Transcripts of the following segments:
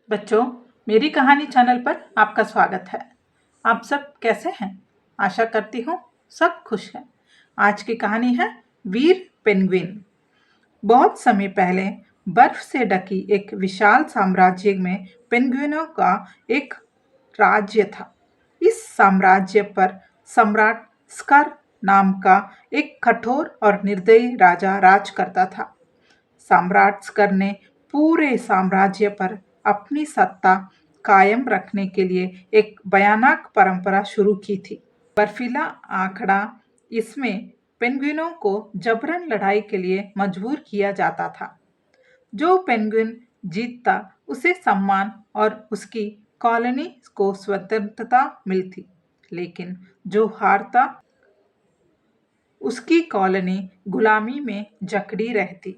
बच्चों, मेरी कहानी चैनल पर आपका स्वागत है। आप सब कैसे हैं? आशा करती हूँ सब खुश हैं। आज की कहानी है वीर पेंगुइन। बहुत समय पहले बर्फ से ढकी एक विशाल साम्राज्य में पेंगुइनों का एक राज्य था। इस साम्राज्य पर सम्राट स्कर नाम का एक कठोर और निर्दयी राजा राज करता था। सम्राट स्कर ने पूरे साम्राज्य पर अपनी सत्ता कायम रखने के लिए एक भयानक परंपरा शुरू की थी। बर्फीला आंकड़ा, इसमें पेंगुइनों को जबरन लड़ाई के लिए मजबूर किया जाता था। जो पेंगुइन जीतता उसे सम्मान और उसकी कॉलोनी को स्वतंत्रता मिलती, लेकिन जो हारता उसकी कॉलोनी गुलामी में जकड़ी रहती।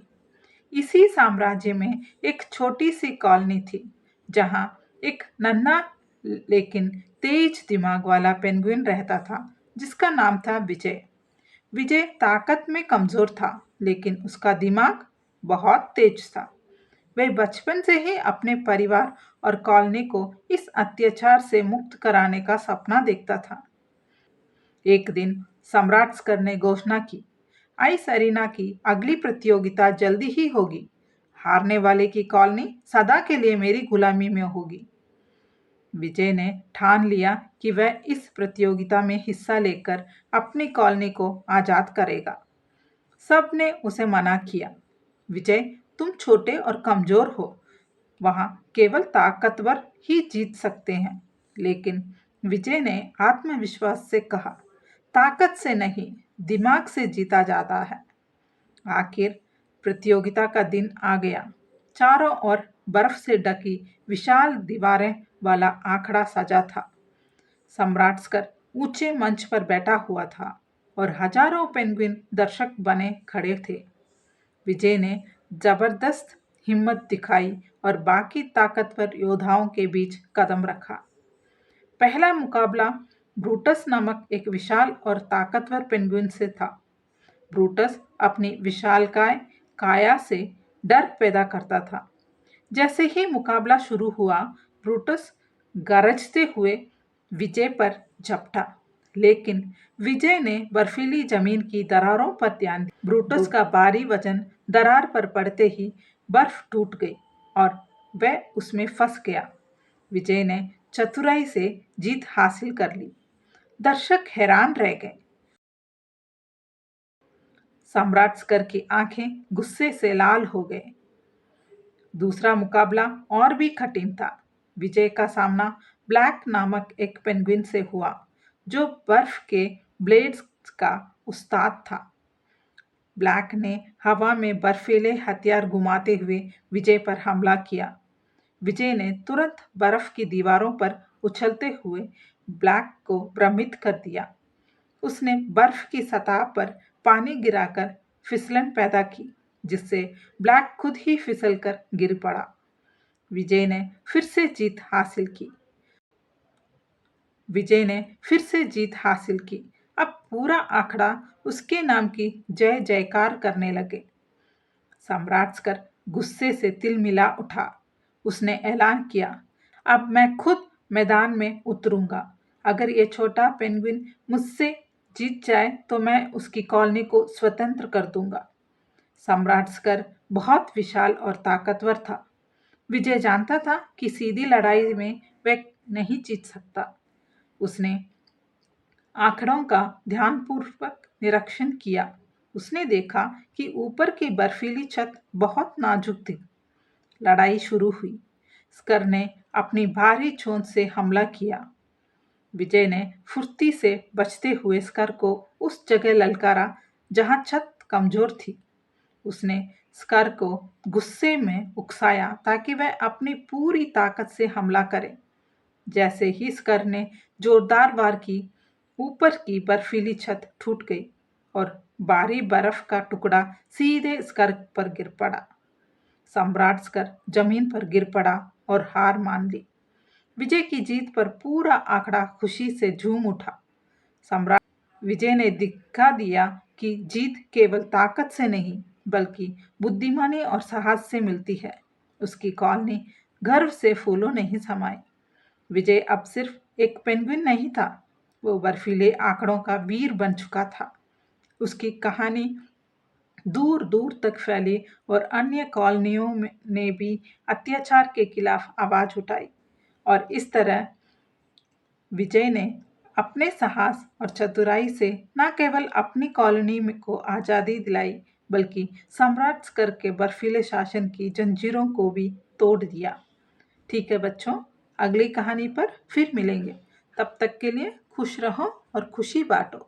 इसी साम्राज्य में एक छोटी सी कॉलोनी थी, जहां एक नन्हा लेकिन तेज दिमाग वाला पेंगुइन रहता था, जिसका नाम था विजय। विजय ताकत में कमजोर था, लेकिन उसका दिमाग बहुत तेज था। वह बचपन से ही अपने परिवार और कॉलोनी को इस अत्याचार से मुक्त कराने का सपना देखता था। एक दिन सम्राट स्कर ने घोषणा की, आइस अरीना की अगली प्रतियोगिता जल्दी ही होगी। हारने वाले की कॉलोनी सदा के लिए मेरी गुलामी में होगी। विजय ने ठान लिया कि वह इस प्रतियोगिता में हिस्सा लेकर अपनी कॉलोनी को आजाद करेगा। सब ने उसे मना किया। विजय, तुम छोटे और कमजोर हो। वहां केवल ताकतवर ही जीत सकते हैं। लेकिन विजय ने आत्मविश्वास से कहा, ताकत से नहीं, दिमाग से जीता जाता है। आखिर प्रतियोगिता का दिन आ गया। चारों ओर बर्फ से ढकी विशाल दीवारें वाला आखड़ा सजा था। सम्राट स्कर ऊंचे मंच पर बैठा हुआ था और हजारों पेंगुइन दर्शक बने खड़े थे। विजय ने जबरदस्त हिम्मत दिखाई और बाकी ताकतवर योद्धाओं के बीच कदम रखा। पहला मुकाबला ब्रूटस नामक एक विशाल और ताकतवर पेंगुइन से था। ब्रूटस अपनी विशालकाय काया से डर पैदा करता था। जैसे ही मुकाबला शुरू हुआ, ब्रूटस गरजते हुए विजय पर झपटा, लेकिन विजय ने बर्फीली जमीन की दरारों पर ध्यान दिया। ब्रूटस का भारी वजन दरार पर पड़ते ही बर्फ टूट गई और वह उसमें फंस गया। विजय ने चतुराई से जीत हासिल कर ली। दर्शक हैरान रह गए। सम्राट स्कर की आंखें गुस्से से लाल हो गए। दूसरा मुकाबला और भी कठिन था। विजय का सामना ब्लैक नामक एक पेंगुइन से हुआ, जो बर्फ के ब्लेड्स का उस्ताद था। ब्लैक ने हवा में बर्फीले हथियार घुमाते हुए विजय पर हमला किया। विजय ने तुरंत बर्फ की दीवारों पर उछलते हुए ब्लैक को भ्रमित कर दिया। उसने बर्फ की सतह पर पानी गिराकर फिसलन पैदा की, जिससे ब्लैक खुद ही फिसलकर गिर पड़ा। विजय ने फिर से जीत हासिल की। विजय ने फिर से जीत हासिल की। अब पूरा आखड़ा उसके नाम की जय जयकार करने लगे। सम्राट स्कर गुस्से से तिलमिला उठा। उसने ऐलान किया, अब मैं खुद मैदान में उतरूंगा। अगर ये छोटा पेंगुइन मुझसे जीत जाए तो मैं उसकी कॉलोनी को स्वतंत्र कर दूंगा। सम्राट स्कर बहुत विशाल और ताकतवर था। विजय जानता था कि सीधी लड़ाई में वह नहीं जीत सकता। उसने आंकड़ों का ध्यानपूर्वक निरीक्षण किया। उसने देखा कि ऊपर की बर्फीली छत बहुत नाजुक थी। लड़ाई शुरू हुई। स्कर ने अपनी भारी चोंच से हमला किया। विजय ने फुर्ती से बचते हुए स्कर को उस जगह ललकारा जहां छत कमजोर थी। उसने स्कर को गुस्से में उकसाया ताकि वह अपनी पूरी ताकत से हमला करे। जैसे ही स्कर ने जोरदार वार की, ऊपर की बर्फीली छत टूट गई और भारी बर्फ का टुकड़ा सीधे स्कर पर गिर पड़ा। सम्राट स्कर जमीन पर गिर पड़ा और हार मान ली। विजय की जीत पर पूरा आंकड़ा खुशी से झूम उठा। सम्राट विजय ने दिखा दिया कि जीत केवल ताकत से नहीं, बल्कि बुद्धिमानी और साहस से मिलती है। उसकी कॉलोनी गर्व से फूलों नहीं समाये। विजय अब सिर्फ एक पेंगुइन नहीं था, वो बर्फीले आंकड़ों का वीर बन चुका था। उसकी कहानी दूर दूर तक फैली और अन्य कॉलोनियों ने भी अत्याचार के खिलाफ आवाज उठाई। और इस तरह विजय ने अपने साहस और चतुराई से न केवल अपनी कॉलोनी को आज़ादी दिलाई, बल्कि सम्राट स्कर के बर्फीले शासन की जंजीरों को भी तोड़ दिया। ठीक है बच्चों, अगली कहानी पर फिर मिलेंगे। तब तक के लिए खुश रहो और खुशी बांटो।